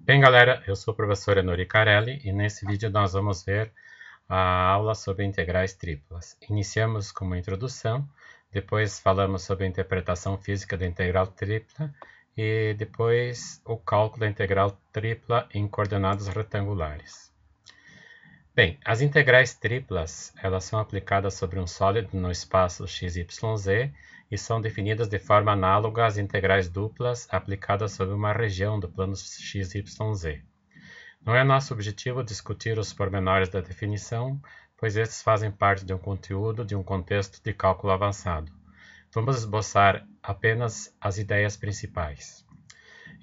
Bem, galera, eu sou o professor Enori Carelli e nesse vídeo nós vamos ver a aula sobre integrais triplas. Iniciamos com uma introdução, depois falamos sobre a interpretação física da integral tripla e depois o cálculo da integral tripla em coordenadas retangulares. Bem, as integrais triplas, elas são aplicadas sobre um sólido no espaço x, y, z e são definidas de forma análoga às integrais duplas aplicadas sobre uma região do plano x, y, z. Não é nosso objetivo discutir os pormenores da definição, pois estes fazem parte de um conteúdo de um contexto de cálculo avançado. Vamos esboçar apenas as ideias principais.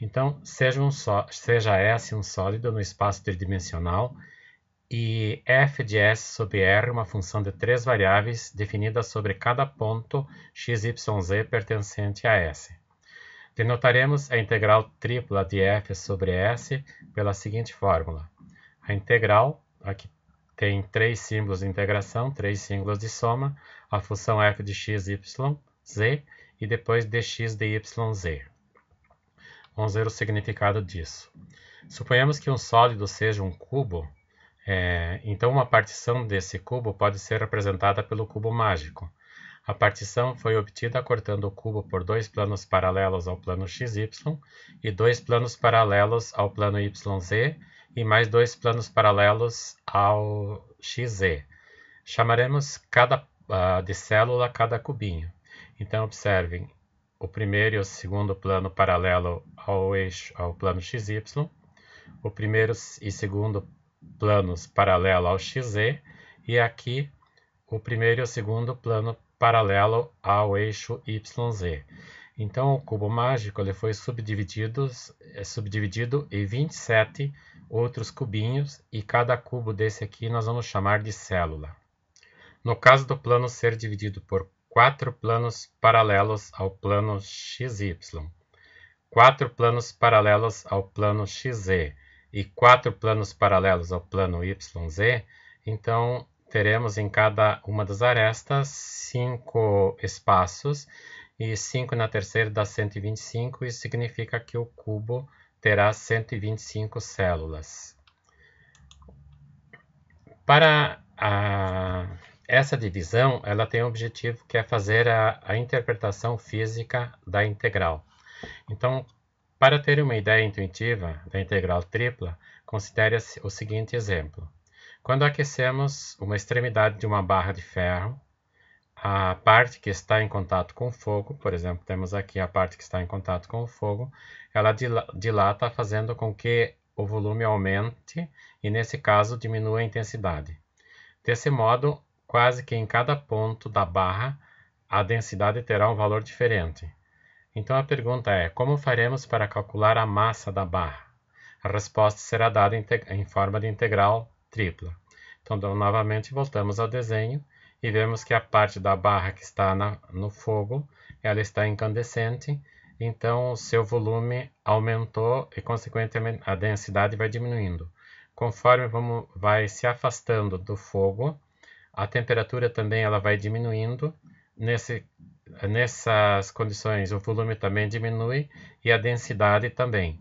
Então, seja S um sólido no espaço tridimensional e f de S sobre R uma função de três variáveis definida sobre cada ponto x, y, z pertencente a S. Denotaremos a integral tripla de f sobre S pela seguinte fórmula. A integral, aqui tem três símbolos de integração, três símbolos de soma, a função f de x, y, z e depois dx de y, z. Vamos ver o significado disso. Suponhamos que um sólido seja um cubo, então uma partição desse cubo pode ser representada pelo cubo mágico. A partição foi obtida cortando o cubo por dois planos paralelos ao plano XY e dois planos paralelos ao plano YZ e mais dois planos paralelos ao XZ. Chamaremos de célula cada cubinho. Então, observem o primeiro e o segundo plano paralelo ao plano XY, o primeiro e segundo planos paralelo ao XZ e aqui o primeiro e o segundo plano paralelo ao eixo YZ. Então, o cubo mágico ele foi subdividido em 27 outros cubinhos e cada cubo desse aqui nós vamos chamar de célula. No caso do plano ser dividido por 4 planos paralelos ao plano XY, 4 planos paralelos ao plano XZ e 4 planos paralelos ao plano YZ, então teremos em cada uma das arestas 5 espaços e 5 na terceira dá 125, isso significa que o cubo terá 125 células. Para essa divisão, ela tem um objetivo que é fazer a interpretação física da integral. Então, para ter uma ideia intuitiva da integral tripla, considere o seguinte exemplo. Quando aquecemos uma extremidade de uma barra de ferro, a parte que está em contato com o fogo, por exemplo, temos aqui a parte que está em contato com o fogo, ela dilata fazendo com que o volume aumente e, nesse caso, diminua a intensidade. Desse modo, quase que em cada ponto da barra, a densidade terá um valor diferente. Então a pergunta é, como faremos para calcular a massa da barra? A resposta será dada em forma de integral tripla. Então, novamente, voltamos ao desenho e vemos que a parte da barra que está no fogo, ela está incandescente, então o seu volume aumentou e, consequentemente, a densidade vai diminuindo. Conforme vai se afastando do fogo, a temperatura também ela vai diminuindo. Nessas condições, o volume também diminui e a densidade também.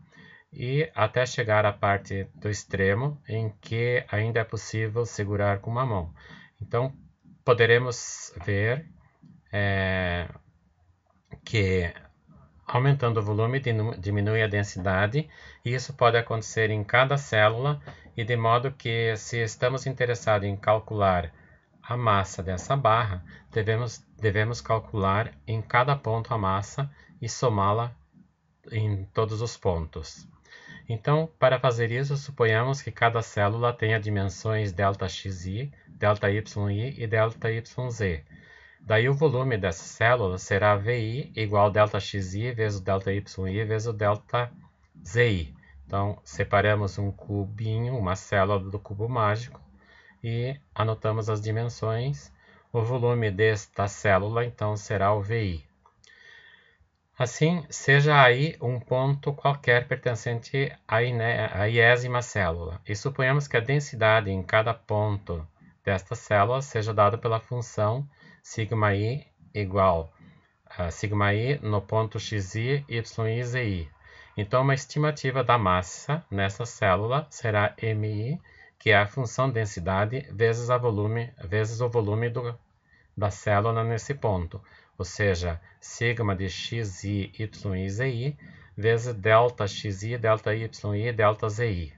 E até chegar à parte do extremo, em que ainda é possível segurar com uma mão. Então, poderemos ver que aumentando o volume diminui a densidade, e isso pode acontecer em cada célula, e de modo que, se estamos interessados em calcular a massa dessa barra, devemos calcular em cada ponto a massa e somá-la em todos os pontos. Então, para fazer isso, suponhamos que cada célula tenha dimensões ΔXi, ΔYi e ΔYz. Daí o volume dessa célula será VI igual a ΔXi vezes o ΔYi vezes o ΔZi. Então, separamos um cubinho, uma célula do cubo mágico, e anotamos as dimensões. O volume desta célula, então, será o VI. Assim, seja aí um ponto qualquer pertencente à iésima célula, e suponhamos que a densidade em cada ponto desta célula seja dada pela função σi igual a σi no ponto xi, yi, zi. Então, uma estimativa da massa nessa célula será MI, que é a função densidade vezes o volume da célula nesse ponto, ou seja, sigma de xi, y e zi, vezes delta xi, delta y e delta zi.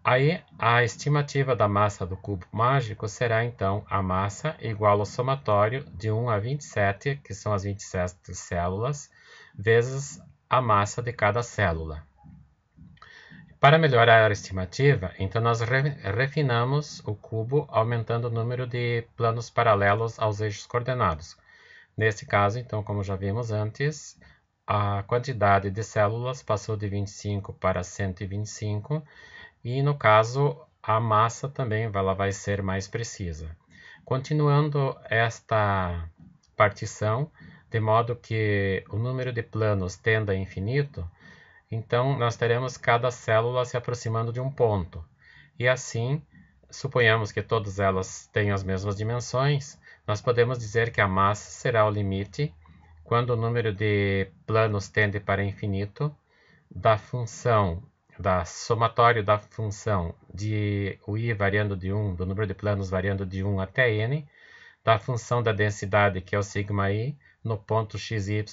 Aí, a estimativa da massa do cubo mágico será, então, a massa igual ao somatório de 1 a 27, que são as 27 células, vezes a massa de cada célula. Para melhorar a estimativa, então nós refinamos o cubo aumentando o número de planos paralelos aos eixos coordenados. Nesse caso, então, como já vimos antes, a quantidade de células passou de 25 para 125 e, no caso, a massa também ela vai ser mais precisa. Continuando esta partição, de modo que o número de planos tenda a infinito, então nós teremos cada célula se aproximando de um ponto. E assim, suponhamos que todas elas tenham as mesmas dimensões, nós podemos dizer que a massa será o limite quando o número de planos tende para infinito da função, da somatório da função de o i variando de 1, do número de planos variando de 1 até n, da função da densidade, que é o sigma i, no ponto xi, zi,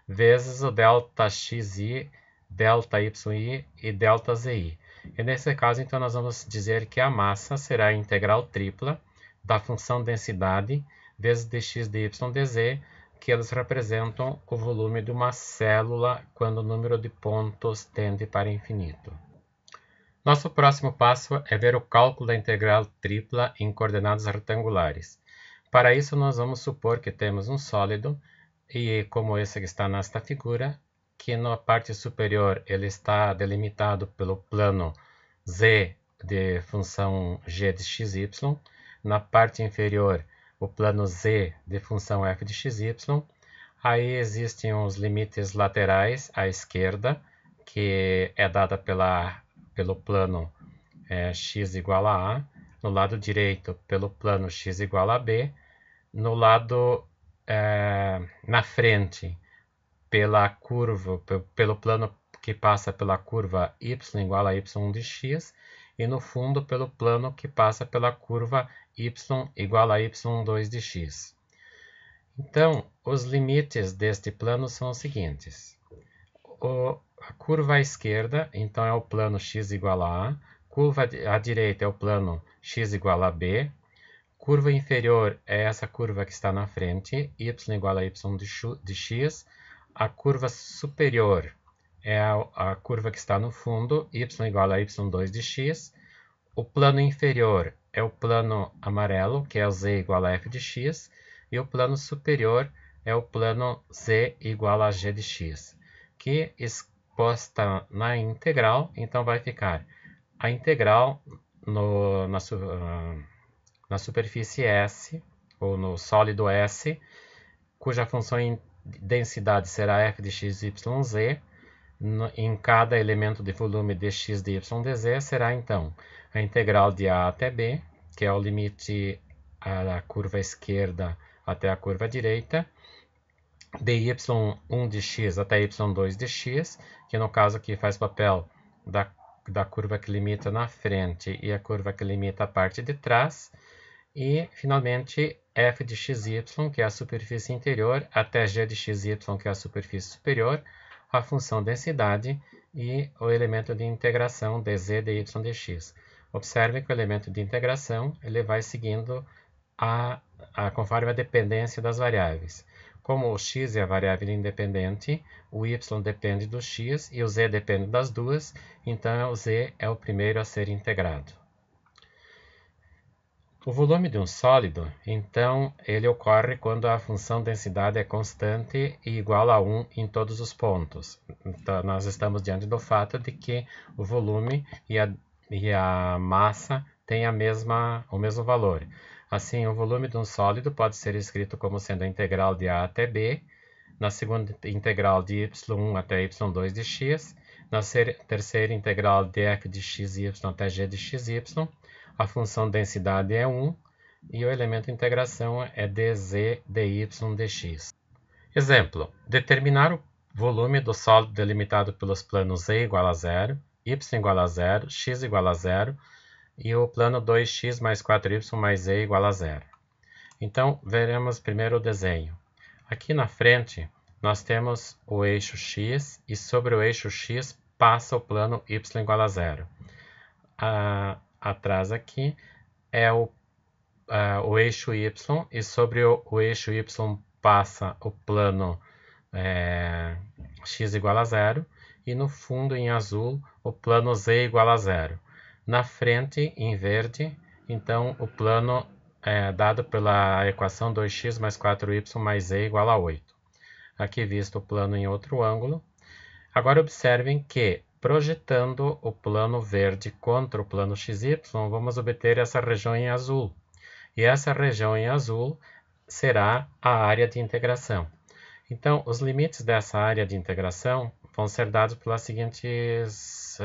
vezes o delta xi, delta yi e delta zi. E nesse caso, então, nós vamos dizer que a massa será a integral tripla da função densidade vezes dx, dy, dz, que eles representam o volume de uma célula quando o número de pontos tende para infinito. Nosso próximo passo é ver o cálculo da integral tripla em coordenadas retangulares. Para isso, nós vamos supor que temos um sólido, e como esse que está nesta figura, que na parte superior ele está delimitado pelo plano z de função g de xy, na parte inferior o plano z de função f de xy, aí existem os limites laterais à esquerda, que é dada pelo plano x igual a a, no lado direito pelo plano x igual a b, no lado na frente pelo plano que passa pela curva y igual a y de x, e no fundo pelo plano que passa pela curva y igual a y2 de x. Então, os limites deste plano são os seguintes. A curva à esquerda, então, é o plano x igual a a, curva à direita é o plano x igual a b, curva inferior é essa curva que está na frente, y igual a y de x, a curva superior é a curva que está no fundo, y igual a y2 de x, o plano inferior é o plano amarelo, que é o z igual a f de x, e o plano superior é o plano z igual a g de x, que exposta na integral, então vai ficar a integral na superfície S, ou no sólido S, cuja função em densidade será f de x, y, z, em cada elemento de volume dx, dy, dz, será então a integral de a até b, que é o limite da curva esquerda até a curva direita, de y1 de x até y2 de x, que no caso aqui faz papel da curva que limita na frente e a curva que limita a parte de trás, e finalmente f de xy, que é a superfície interior, até g de xy, que é a superfície superior, a função densidade e o elemento de integração dz, dy, dx. Observe que o elemento de integração ele vai seguindo conforme a dependência das variáveis. Como o x é a variável independente, o y depende do x e o z depende das duas, então o z é o primeiro a ser integrado. O volume de um sólido, então, ele ocorre quando a função densidade é constante e igual a 1 em todos os pontos. Então, nós estamos diante do fato de que o volume e a massa têm o mesmo valor. Assim, o volume de um sólido pode ser escrito como sendo a integral de a até b, na segunda integral de y1 até y2 de x, na terceira integral de f de xy até g de xy, a função densidade é 1 e o elemento de integração é dz, dy, dx. Exemplo: determinar volume do sólido delimitado pelos planos z igual a 0, y igual a 0, x igual a 0 e o plano 2x mais 4y mais z igual a 0. Então, veremos primeiro o desenho. Aqui na frente, nós temos o eixo x e sobre o eixo x passa o plano y igual a 0. Atrás aqui é o eixo y e sobre o eixo y passa o plano x igual a 0 e no fundo em azul o plano z igual a 0. Na frente em verde, então o plano é dado pela equação 2x mais 4y mais z igual a 8. Aqui visto o plano em outro ângulo. Agora observem que projetando o plano verde contra o plano XY, vamos obter essa região em azul. E essa região em azul será a área de integração. Então, os limites dessa área de integração vão ser dados pelas seguintes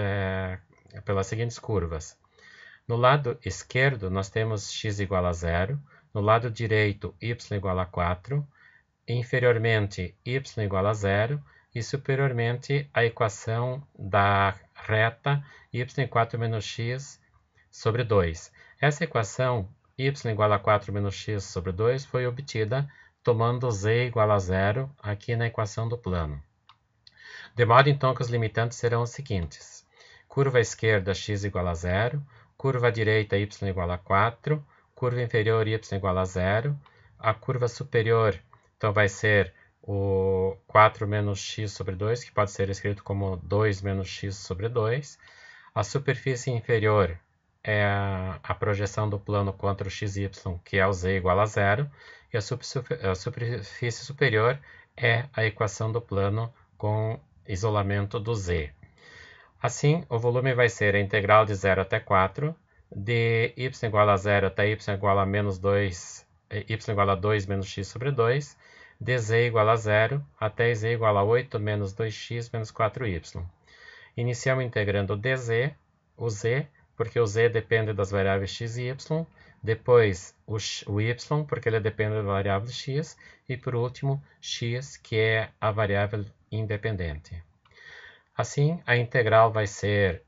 curvas. No lado esquerdo, nós temos x igual a 0. No lado direito, y igual a 4. Inferiormente, y igual a 0. E superiormente, a equação da reta y 4 menos x sobre 2. Essa equação y igual a 4 menos x sobre 2 foi obtida tomando z igual a 0 aqui na equação do plano. De modo então que os limitantes serão os seguintes. Curva esquerda x igual a 0, curva direita y igual a 4, curva inferior y igual a 0, a curva superior então vai ser o 4 menos x sobre 2, que pode ser escrito como 2 menos x sobre 2. A superfície inferior é a projeção do plano contra o xy, que é o z igual a 0. E a superfície superior é a equação do plano com isolamento do z. Assim, o volume vai ser a integral de 0 até 4, de y igual a 0 até y igual a menos 2, y igual a 2 menos x sobre 2, de z igual a 0 até z igual a 8 menos 2x menos 4y. Iniciamos integrando o dz, o z, porque o z depende das variáveis x e y, depois o y, porque ele depende da variável x, e por último x, que é a variável independente. Assim, a integral vai ser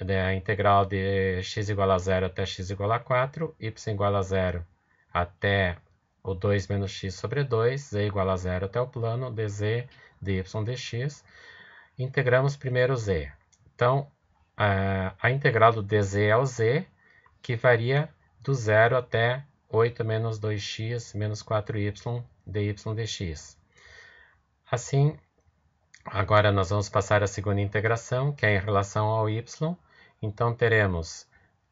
a integral de x igual a 0 até x igual a 4, y igual a 0 até o 2 menos x sobre 2, z igual a 0 até o plano, dz, dy, dx. Integramos primeiro z. Então, a integral do dz é o z, que varia do 0 até 8 menos 2x menos 4y dy dx. Assim, agora nós vamos passar a segunda integração, que é em relação ao y. Então, teremos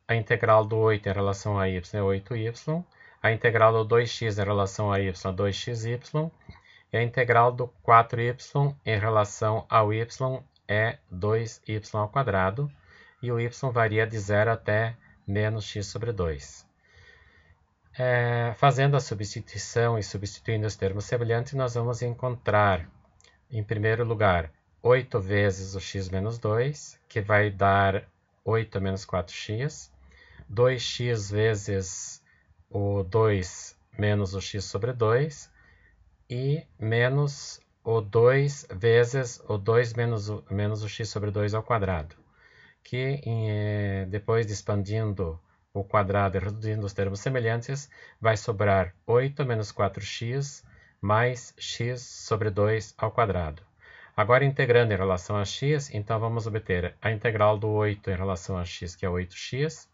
a integral do 8 em relação a y é 8y, a integral do 2x em relação a y é 2xy, e a integral do 4y em relação ao y é 2y ao quadrado, e o y varia de 0 até menos x sobre 2. Fazendo a substituição e substituindo os termos semelhantes, nós vamos encontrar, em primeiro lugar, 8 vezes o x menos 2, que vai dar 8 menos 4x, 2x vezes o 2 menos o x sobre 2, e menos o 2 vezes o 2 menos o x sobre 2 ao quadrado, que depois de expandindo o quadrado e reduzindo os termos semelhantes, vai sobrar 8 menos 4x mais x sobre 2 ao quadrado. Agora, integrando em relação a x, então vamos obter a integral do 8 em relação a x, que é 8x.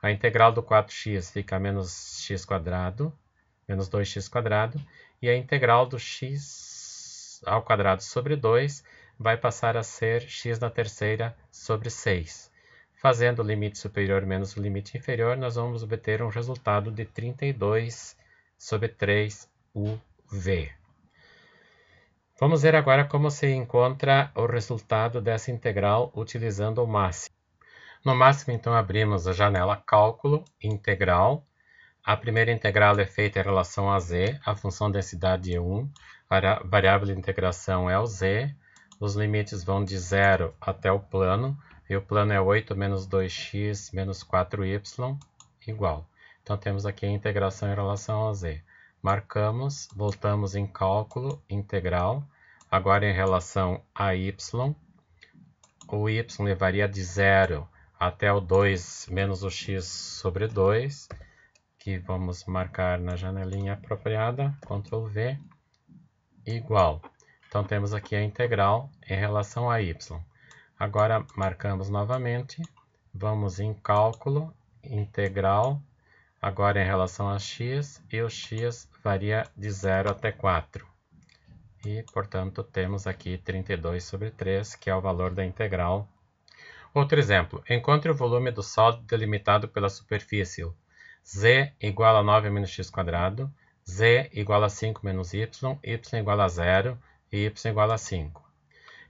A integral do 4x fica menos x quadrado, menos 2x quadrado. E a integral do x ao quadrado sobre 2 vai passar a ser x na terceira sobre 6. Fazendo o limite superior menos o limite inferior, nós vamos obter um resultado de 32 sobre 3uv. Vamos ver agora como se encontra o resultado dessa integral utilizando o máximo. No máximo, então, abrimos a janela Cálculo, Integral. A primeira integral é feita em relação a z, a função densidade é 1, a variável de integração é o z, os limites vão de 0 até o plano, e o plano é 8 menos 2x menos 4y igual. Então, temos aqui a integração em relação a z. Marcamos, voltamos em Cálculo, Integral. Agora em relação a y, o y levaria de 0 até o 2 menos o x sobre 2, que vamos marcar na janelinha apropriada, Ctrl V, igual. Então temos aqui a integral em relação a y. Agora marcamos novamente, vamos em cálculo, integral, agora em relação a x, e o x varia de 0 até 4. E, portanto, temos aqui 32 sobre 3, que é o valor da integral. Outro exemplo, encontre o volume do sólido delimitado pela superfície z igual a 9 menos x², z igual a 5 menos y igual a 0 e y igual a 5.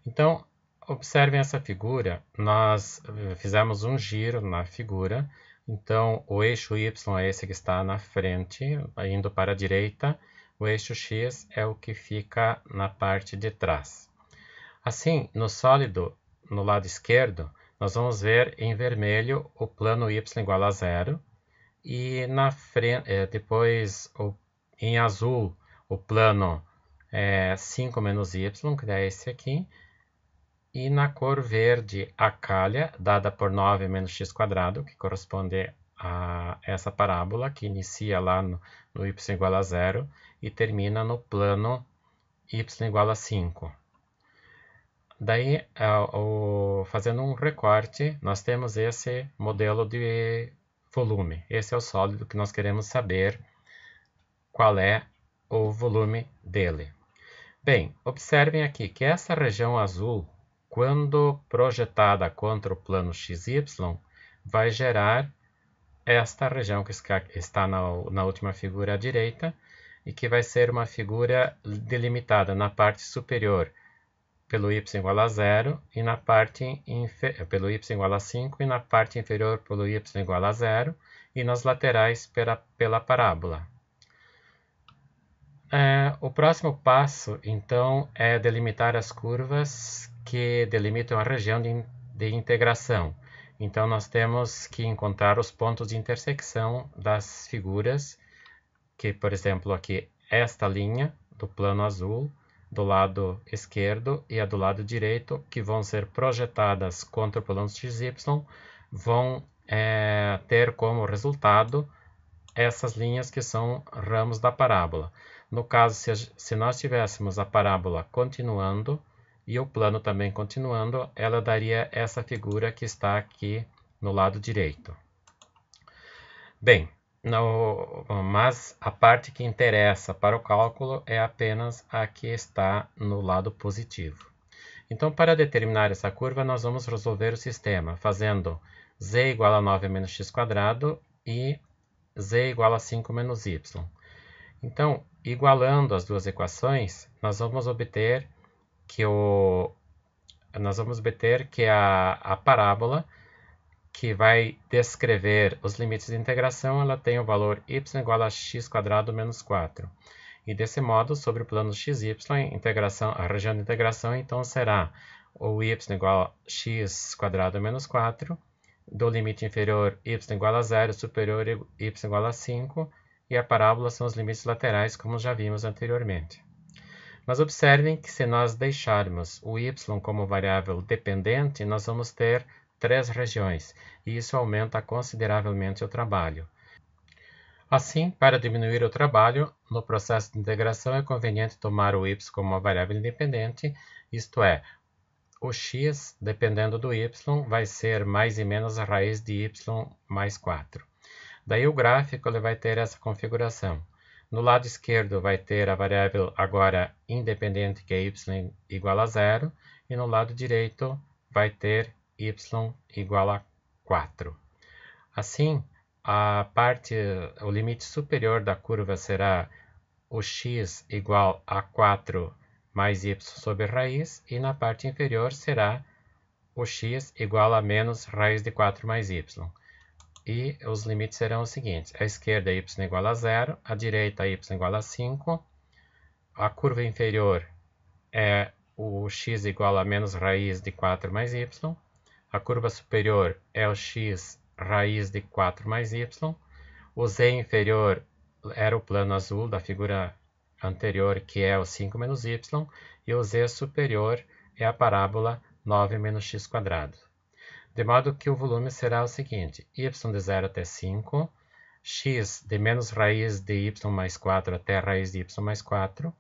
Então, observem essa figura, nós fizemos um giro na figura, então o eixo y é esse que está na frente, indo para a direita, o eixo x é o que fica na parte de trás. Assim, no sólido, no lado esquerdo, nós vamos ver em vermelho o plano y igual a 0, e na frente, depois em azul o plano 5 menos y, que é esse aqui, e na cor verde a calha, dada por 9 menos x², que corresponde a essa parábola, que inicia lá no y igual a 0 e termina no plano y igual a 5. Daí, fazendo um recorte, nós temos esse modelo de volume. Esse é o sólido que nós queremos saber qual é o volume dele. Bem, observem aqui que essa região azul, quando projetada contra o plano XY, vai gerar esta região que está na última figura à direita, e que vai ser uma figura delimitada na parte superior pelo y igual a 0, e na parte pelo y igual a 5, e na parte inferior pelo y igual a 0, e nas laterais pela parábola. O próximo passo, então, é delimitar as curvas que delimitam a região de integração. Então, nós temos que encontrar os pontos de intersecção das figuras, que, por exemplo, aqui, esta linha do plano azul, do lado esquerdo e a do lado direito, que vão ser projetadas contra o plano XY, vão ter como resultado essas linhas que são ramos da parábola. No caso, se nós tivéssemos a parábola continuando e o plano também continuando, ela daria essa figura que está aqui no lado direito. Bem, mas a parte que interessa para o cálculo é apenas a que está no lado positivo. Então, para determinar essa curva, nós vamos resolver o sistema fazendo z igual a 9 menos x² e z igual a 5 menos y. Então, igualando as duas equações, nós vamos obter que a parábola, que vai descrever os limites de integração, ela tem o valor y igual a x² menos 4. E desse modo, sobre o plano xy, a região de integração então será o y igual a x² menos 4, do limite inferior y igual a 0, superior y igual a 5, e a parábola são os limites laterais, como já vimos anteriormente. Mas observem que se nós deixarmos o y como variável dependente, nós vamos ter 3 regiões, e isso aumenta consideravelmente o trabalho. Assim, para diminuir o trabalho, no processo de integração é conveniente tomar o y como uma variável independente, isto é, o x, dependendo do y, vai ser mais e menos a raiz de y mais 4. Daí o gráfico ele vai ter essa configuração. No lado esquerdo vai ter a variável agora independente, que é y igual a 0, e no lado direito vai ter y igual a 4. Assim, o limite superior da curva será o x igual a 4 mais y sobre raiz, e na parte inferior será o x igual a menos raiz de 4 mais y. E os limites serão os seguintes: à esquerda y igual a 0, à direita y igual a 5, a curva inferior é o x igual a menos raiz de 4 mais y, a curva superior é o x raiz de 4 mais y, o z inferior era o plano azul da figura anterior, que é o 5 menos y, e o z superior é a parábola 9 menos x². De modo que o volume será o seguinte: y de 0 até 5, x de menos raiz de y mais 4 até a raiz de y mais 4,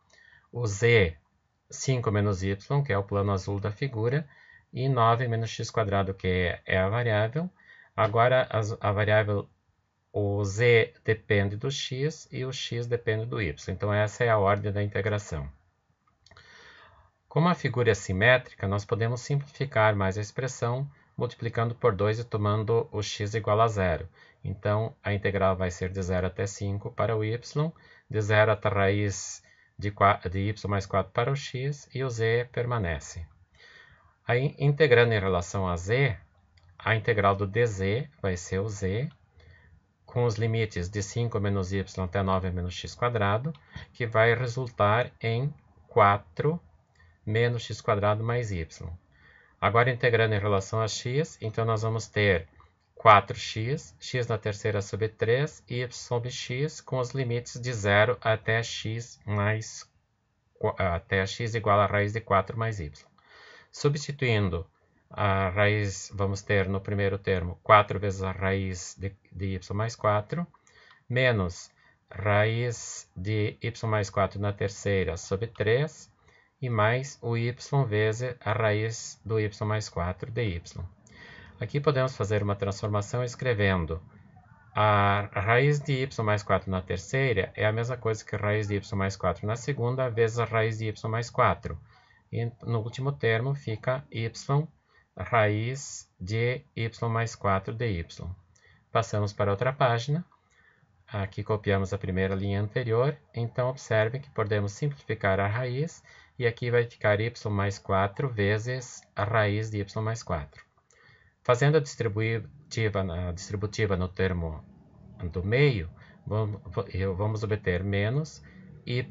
o z 5 menos y, que é o plano azul da figura, e 9 menos x², que é a variável. Agora, a variável, o z depende do x e o x depende do y. Então, essa é a ordem da integração. Como a figura é simétrica, nós podemos simplificar mais a expressão multiplicando por 2 e tomando o x igual a 0. Então, a integral vai ser de 0 até 5 para o y, de 0 até a raiz de y mais 4 para o x, e o z permanece. Aí, integrando em relação a z, a integral do dz vai ser o z, com os limites de 5 menos y até 9 menos x², que vai resultar em 4 menos x² mais y. Agora, integrando em relação a x, então nós vamos ter 4x, x na terceira sobre 3, y sobre x, com os limites de 0 até x igual a raiz de 4 mais y. Substituindo a raiz, vamos ter no primeiro termo 4 vezes a raiz de y mais 4, menos raiz de y mais 4 na terceira sobre 3, e mais o y vezes a raiz do y mais 4 dy. Aqui podemos fazer uma transformação escrevendo a raiz de y mais 4 na terceira é a mesma coisa que a raiz de y mais 4 na segunda, vezes a raiz de y mais 4. E no último termo fica y raiz de y mais 4 dy. Passamos para outra página. Aqui copiamos a primeira linha anterior. Então, observe que podemos simplificar a raiz. E aqui vai ficar y mais 4 vezes a raiz de y mais 4. Fazendo a distributiva no termo do meio, vamos obter menos y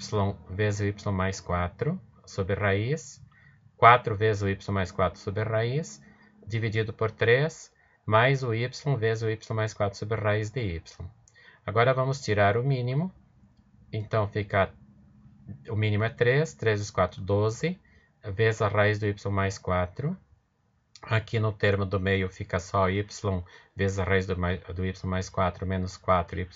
vezes o y mais 4 sobre raiz, 4 vezes o y mais 4 sobre raiz, dividido por 3, mais o y vezes o y mais 4 sobre raiz de y. Agora vamos tirar o mínimo. Então, fica... O mínimo é 3, 3 vezes 4, 12, vezes a raiz do y mais 4. Aqui no termo do meio fica só y vezes a raiz do y mais 4, menos 4,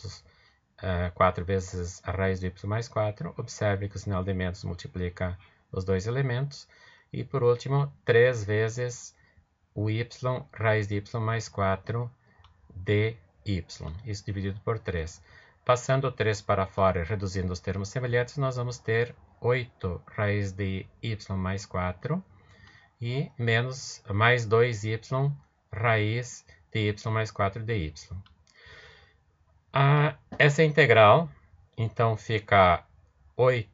4 vezes a raiz do y mais 4. Observe que o sinal de menos multiplica os dois elementos. E, por último, 3 vezes o y raiz de y mais 4 dy. Isso dividido por 3. Passando o 3 para fora e reduzindo os termos semelhantes, nós vamos ter 8 raiz de y mais 4 e menos mais 2y raiz de y mais 4 dy. Essa integral, então, fica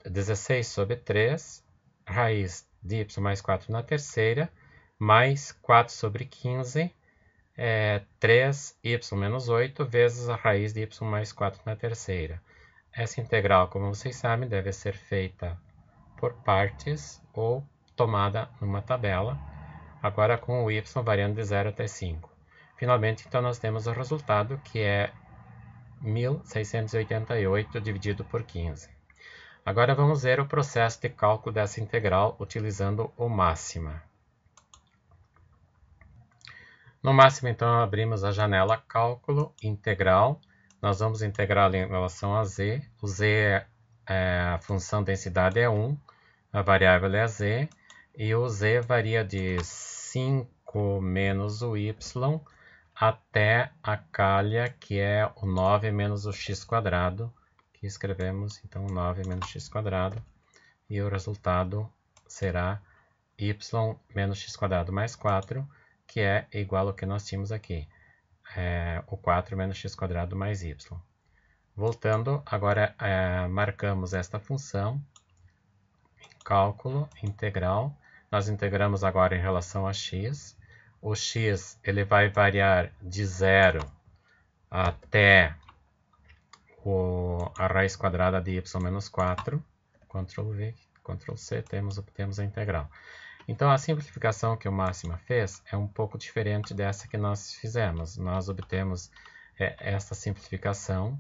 16 sobre 3, raiz de y mais 4 na terceira, mais 4 sobre 15, 3y menos 8 vezes a raiz de y mais 4 na terceira. Essa integral, como vocês sabem, deve ser feita por partes ou tomada numa tabela, agora com o y variando de 0 até 5. Finalmente, então, nós temos o resultado, que é 1688 dividido por 15. Agora vamos ver o processo de cálculo dessa integral utilizando o máxima. No máximo, então, abrimos a janela Cálculo Integral. Nós vamos integrar em relação a z. O z, a função densidade é 1, a variável é z, e o z varia de 5 menos o y até a calha, que é o 9 menos o x², que escrevemos, então, 9 menos x², e o resultado será y menos x² mais 4, que é igual ao que nós tínhamos aqui, o 4 menos x² mais y. Voltando, agora marcamos esta função, cálculo integral. Nós integramos agora em relação a x. O x ele vai variar de 0 até a raiz quadrada de y menos 4. Ctrl V, Ctrl C, temos a integral. Então, a simplificação que o máxima fez é um pouco diferente dessa que nós fizemos. Nós obtemos esta simplificação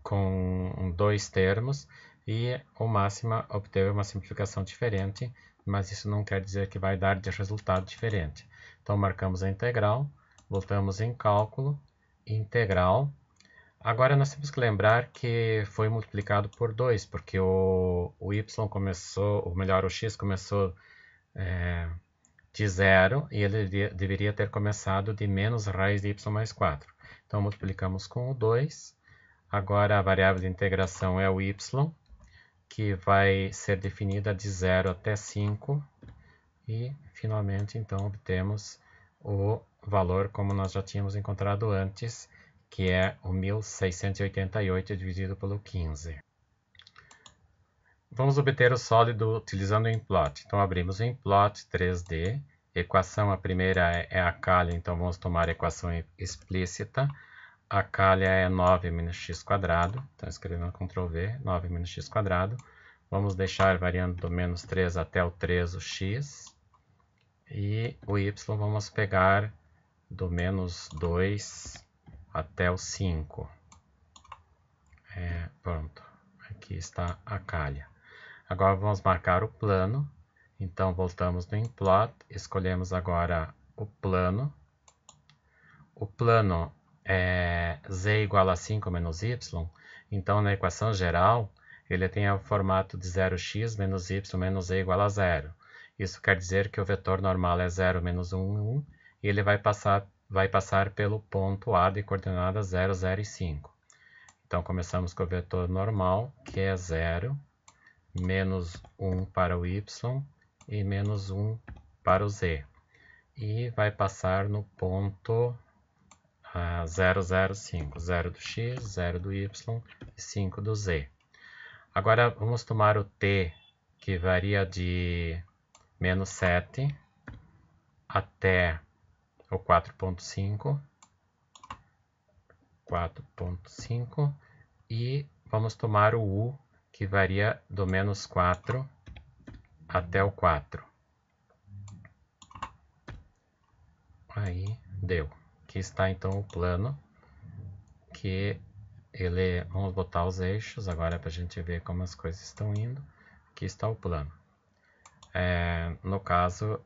com 2 termos e o máxima obteve uma simplificação diferente, mas isso não quer dizer que vai dar de resultado diferente. Então marcamos a integral, voltamos em cálculo, integral. Agora nós temos que lembrar que foi multiplicado por 2, porque o y começou, ou melhor, o x começou de 0 e ele deveria ter começado de menos raiz de y mais 4. Então multiplicamos com o 2. Agora a variável de integração é o y, que vai ser definida de 0 até 5. E finalmente então obtemos o valor como nós já tínhamos encontrado antes, que é o 1688 dividido pelo 15. Vamos obter o sólido utilizando o implot. Então abrimos o implot 3D. Equação, a primeira é a calha, então vamos tomar a equação explícita. A calha é 9 menos x². Então escrevendo Ctrl V, 9 menos x². Vamos deixar variando do menos 3 até o 3 o x. E o y vamos pegar do menos 2 até o 5. Pronto, aqui está a calha. Agora vamos marcar o plano. Então voltamos no implot, escolhemos agora o plano. O plano é z igual a 5 menos y. Então na equação geral ele tem o formato de 0x menos y menos z igual a 0. Isso quer dizer que o vetor normal é 0, menos 1, 1, e ele vai passar pelo ponto A de coordenadas 0, 0 e 5. Então, começamos com o vetor normal, que é 0, menos 1 para o y e menos 1 para o z. E vai passar no ponto 0, 0, 5. 0 do x, 0 do y e 5 do z. Agora, vamos tomar o t, que varia de menos 7 até o 4.5, e vamos tomar o u, que varia do menos 4 até o 4. Aí, deu. Aqui está então o plano, que vamos botar os eixos agora para a gente ver como as coisas estão indo. Aqui está o plano. No caso,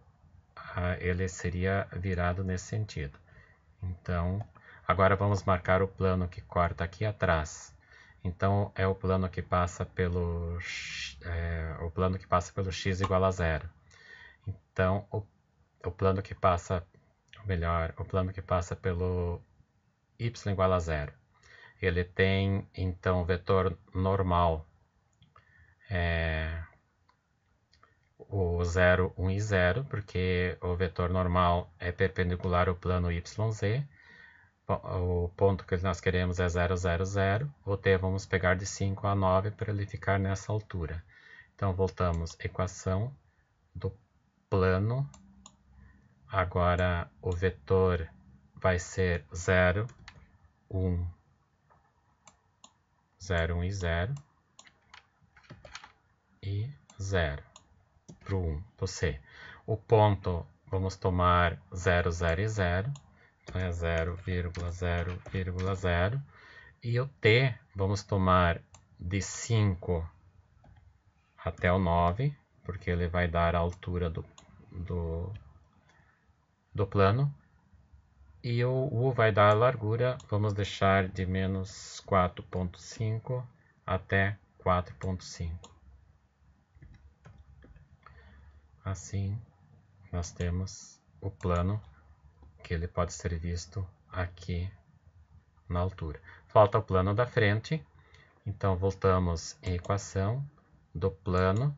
ele seria virado nesse sentido. Então, agora vamos marcar o plano que corta aqui atrás. Então, é o plano que passa pelo x igual a 0. Então, o plano que passa, o plano que passa pelo y igual a 0. Ele tem, então, o vetor normal, o 0, 1 e 0, porque o vetor normal é perpendicular ao plano YZ. O ponto que nós queremos é 0, 0, 0. O t vamos pegar de 5 a 9 para ele ficar nessa altura. Então, voltamos à equação do plano. Agora, o vetor vai ser 0, 1, 0, 1 e 0. E 0. Para o 1, para o C. O ponto, vamos tomar 0, 0 e 0. Então, é 0,0,0. E o t, vamos tomar de 5 até o 9, porque ele vai dar a altura do plano. E o u vai dar a largura, vamos deixar de menos 4,5 até 4,5. Assim, nós temos o plano, que ele pode ser visto aqui na altura. Falta o plano da frente, então voltamos em equação do plano.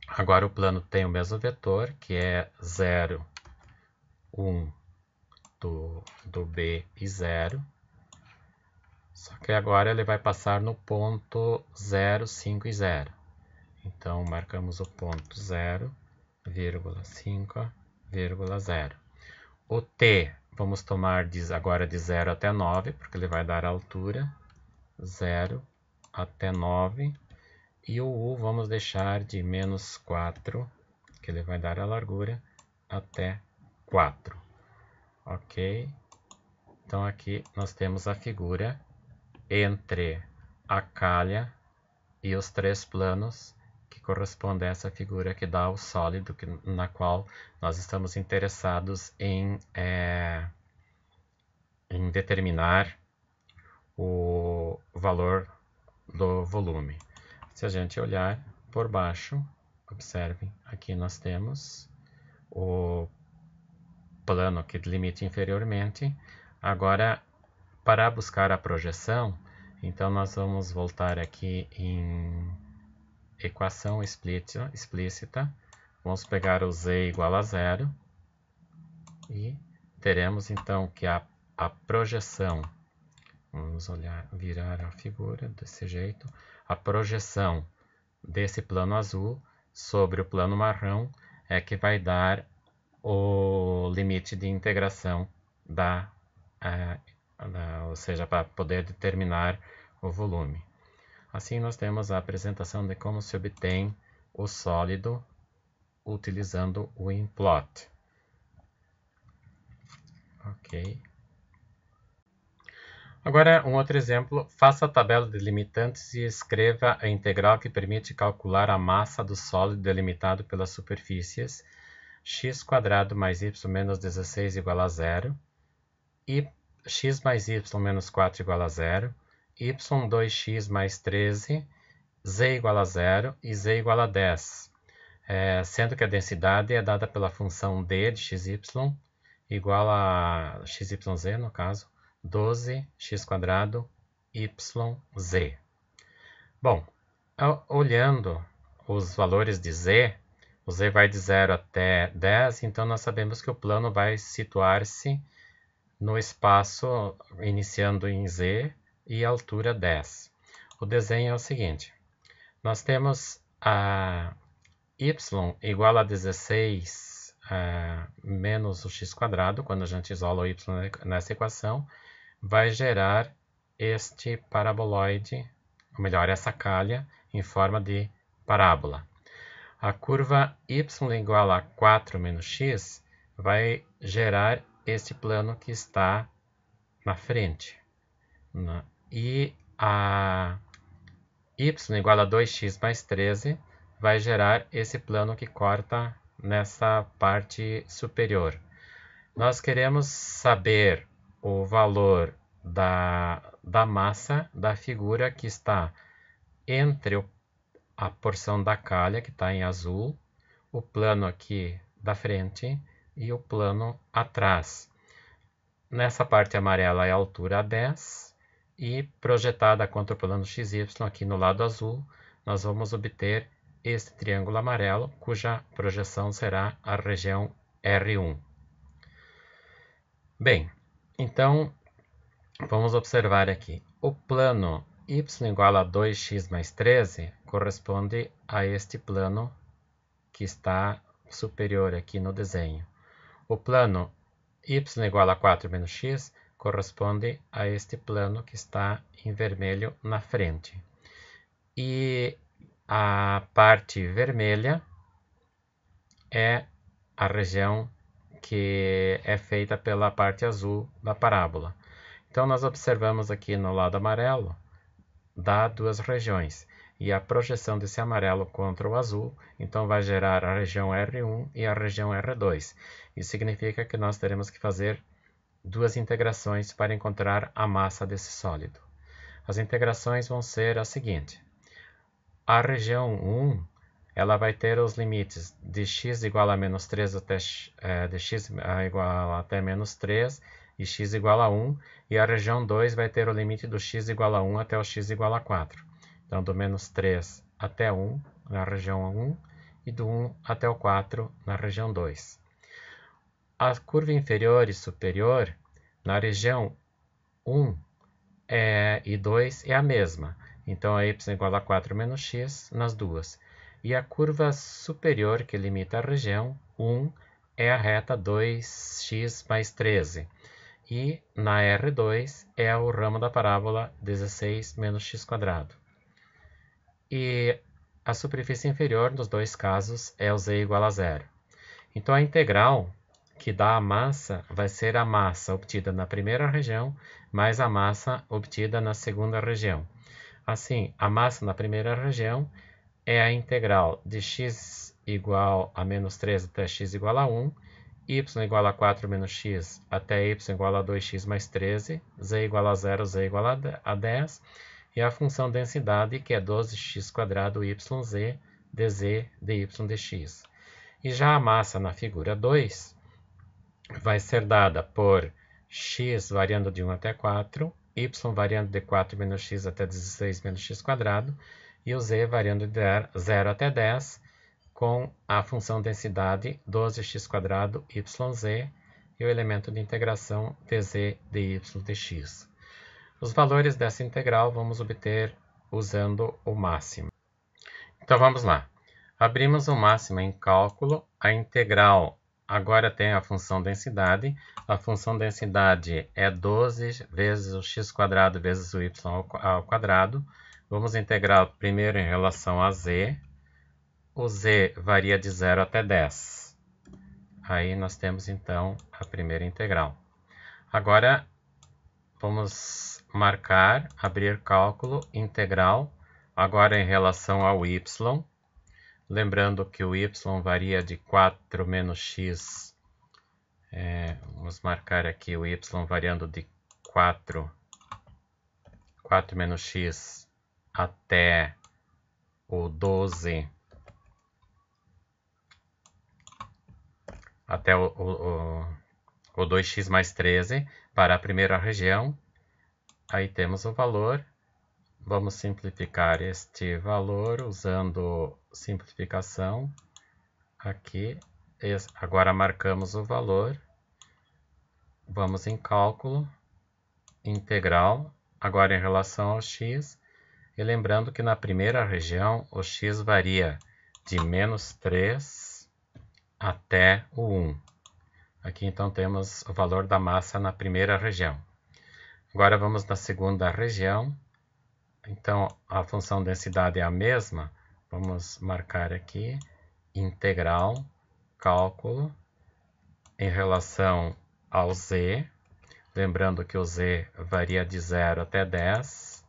Agora o plano tem o mesmo vetor, que é 0, 1 do B e 0. Só que agora ele vai passar no ponto 0, 5 e 0. Então marcamos o ponto 0, 5,0. O t vamos tomar agora de 0 até 9, porque ele vai dar a altura 0 até 9. E o u vamos deixar de menos 4, que ele vai dar a largura, até 4. Ok? Então aqui nós temos a figura entre a calha e os três planos que correspondem a essa figura que dá o sólido, na qual nós estamos interessados em determinar o valor do volume. Se a gente olhar por baixo, observem, aqui nós temos o plano que delimita inferiormente. Agora, para buscar a projeção, então nós vamos voltar aqui em equação explícita. Vamos pegar o z igual a zero e teremos então que a projeção, vamos virar a figura desse jeito, a projeção desse plano azul sobre o plano marrom é que vai dar o limite de integração ou seja, para poder determinar o volume. Assim nós temos a apresentação de como se obtém o sólido utilizando o implot. Ok. Agora, um outro exemplo. Faça a tabela de limitantes e escreva a integral que permite calcular a massa do sólido delimitado pelas superfícies x² mais y menos 16 igual a zero, e x mais y menos 4 igual a zero, y2x mais 13, z igual a zero e z igual a 10, sendo que a densidade é dada pela função d de xy igual a xyz, no caso, 12x² yz. Bom, olhando os valores de z, o z vai de 0 até 10, então nós sabemos que o plano vai situar-se no espaço iniciando em z e altura 10. O desenho é o seguinte: nós temos a y igual a 16 menos o x², quando a gente isola o y nessa equação, vai gerar este paraboloide, ou melhor, essa calha em forma de parábola. A curva y igual a 4 menos x vai gerar este plano que está na frente. E a y igual a 2x mais 13 vai gerar esse plano que corta nessa parte superior. Nós queremos saber o valor da massa da figura que está entre a porção da calha, que está em azul, o plano aqui da frente e o plano atrás. Nessa parte amarela é a altura 10 e projetada contra o plano XY aqui no lado azul, nós vamos obter este triângulo amarelo, cuja projeção será a região R1. Bem, então vamos observar aqui. O plano y igual a 2x mais 13 corresponde a este plano que está superior aqui no desenho. O plano y igual a 4 menos x corresponde a este plano que está em vermelho na frente. E a parte vermelha é a região que é feita pela parte azul da parábola. Então, nós observamos aqui no lado amarelo, dá duas regiões. E a projeção desse amarelo contra o azul, então vai gerar a região R1 e a região R2. Isso significa que nós teremos que fazer duas integrações para encontrar a massa desse sólido. As integrações vão ser a seguinte. A região 1, ela vai ter os limites de x igual a menos 3 até de x igual até menos 3 e x igual a 1. E a região 2 vai ter o limite do x igual a 1 até o x igual a 4. Então, do menos 3 até 1 na região 1 e do 1 até o 4 na região 2. A curva inferior e superior na região 1 e 2 é a mesma. Então, a y igual a 4 menos x nas duas. E a curva superior, que limita a região 1, é a reta 2x mais 13. E na R2 é o ramo da parábola 16 menos x². E a superfície inferior, nos dois casos, é o z igual a 0. Então, a integral que dá a massa vai ser a massa obtida na primeira região mais a massa obtida na segunda região. Assim, a massa na primeira região é a integral de x igual a menos 3 até x igual a 1, y igual a 4 menos x até y igual a 2x mais 13, z igual a 0, z igual a 10, e a função densidade, que é 12x² yz dz dy dx. E já a massa na figura 2 vai ser dada por x variando de 1 até 4, y variando de 4 menos x até 16 menos x², e o z variando de 0 até 10, com a função densidade 12x² yz e o elemento de integração dz dy dx. Os valores dessa integral vamos obter usando o máximo. Então vamos lá. Abrimos o máximo em cálculo. A integral agora tem a função densidade. A função densidade é 12 vezes o x² vezes o y ao quadrado. Vamos integrar primeiro em relação a z. O z varia de 0 até 10. Aí nós temos então a primeira integral. Agora vamos marcar, abrir cálculo, integral, agora em relação ao y. Lembrando que o y varia de 4 menos x. Vamos marcar aqui o y variando de 4 menos x até o 12, até o 2x mais 13 para a primeira região. Aí temos o valor. Vamos simplificar este valor usando simplificação. Aqui, agora marcamos o valor. Vamos em cálculo, integral, agora em relação ao x. E lembrando que na primeira região o x varia de menos 3 até o 1. Aqui então temos o valor da massa na primeira região. Agora vamos na segunda região. Então a função densidade é a mesma. Vamos marcar aqui integral, cálculo, em relação ao z. Lembrando que o z varia de 0 até 10.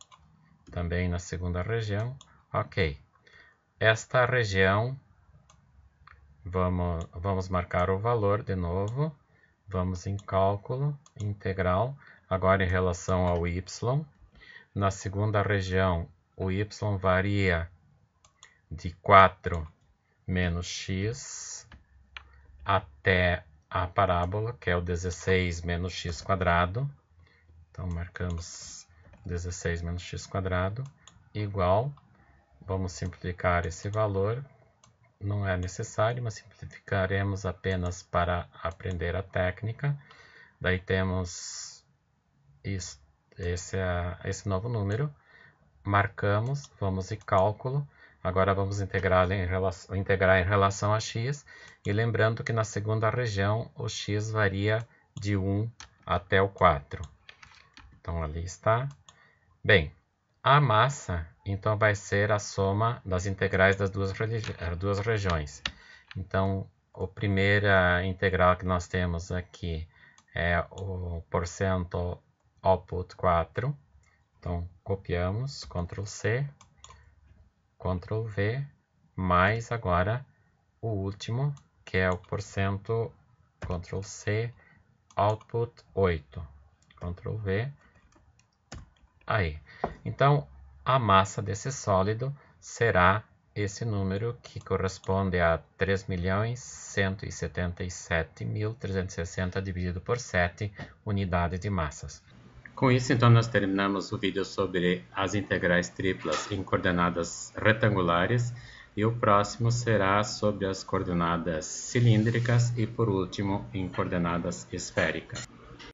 Também na segunda região. Ok. Esta região, vamos marcar o valor de novo. Vamos em cálculo, integral, agora em relação ao y. Na segunda região, o y varia de 4 menos x até a parábola, que é o 16 menos x². Então, marcamos 16 menos x², igual. Vamos simplificar esse valor. Não é necessário, mas simplificaremos apenas para aprender a técnica. Daí temos esse novo número. Marcamos, vamos em cálculo. Agora vamos integrar em relação a x. E lembrando que na segunda região o x varia de 1 até o 4. Então ali está. Bem, a massa então vai ser a soma das integrais das duas regiões. Então, a primeira integral que nós temos aqui é o porcento output 4. Então, copiamos, Ctrl C, Ctrl V, mais agora o último, que é o porcento, Ctrl C, output 8. Ctrl V. Aí. Então, a massa desse sólido será esse número, que corresponde a 3.177.360 dividido por 7 unidades de massas. Com isso, então, nós terminamos o vídeo sobre as integrais triplas em coordenadas retangulares, e o próximo será sobre as coordenadas cilíndricas e, por último, em coordenadas esféricas.